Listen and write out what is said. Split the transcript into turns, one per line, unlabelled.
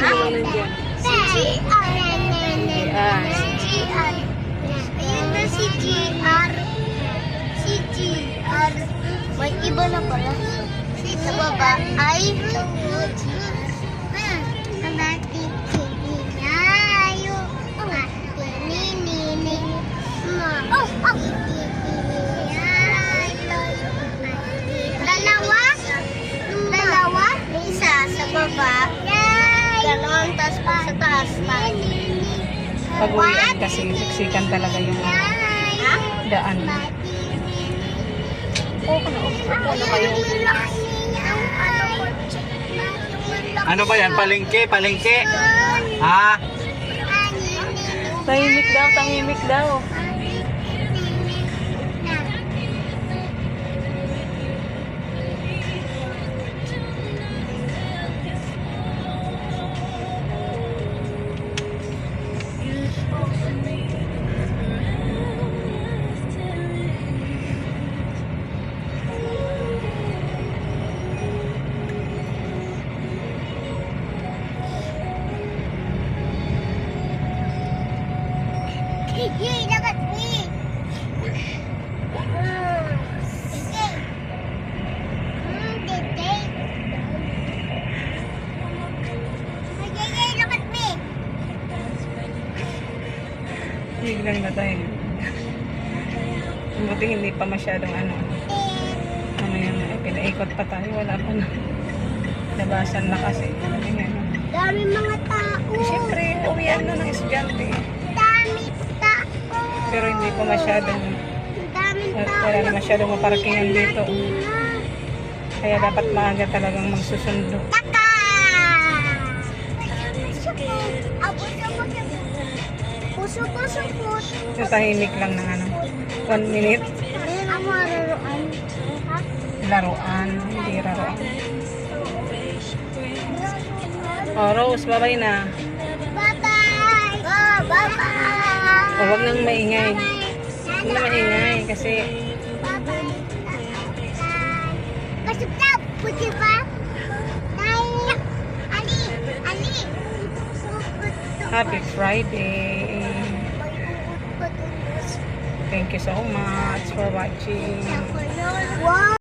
Sino ba nandiyan?
Si GR. Ayun na si GR. Si GR. May iba na pala. Sa baba ay dalawa, isa sa baba, dalawang tas pa sa taas.
Pag-uwian kasi siksikan talaga yung daan. Oo na, ano kayo?
Ano ba yan? Palengke? Palengke? Ha?
Tahimik daw, tahimik daw.
Yay, look at me. Look at me.
Biglang na tayo. Buti hindi pa masyadong ano. Mamaya na, pinaikot pa tayo. Wala pa na. Labasan na kasi.
Dami mga tao.
Siyempre, uwian na ng estudyante.
Dami tao.
Pero hindi pa masyadong,
Dami tao.
wala na masyadong maparkingan dito.
Tina.
Kaya dapat maaga talagang magsusundo.
Taka! Puso.
So, tahimik lang ng ano. 1 minute.
Ang mararoan.
Laruan. Hindi laruan. Oh, Rose, bye-bye na.
Bye-bye! Oh, bye-bye!
Oh, wag nang maingay. Huwag na maingay kasi
Bye-bye! Kasip na! Puti ba? Ali!
Happy Friday. Thank you so much for watching.
Wow!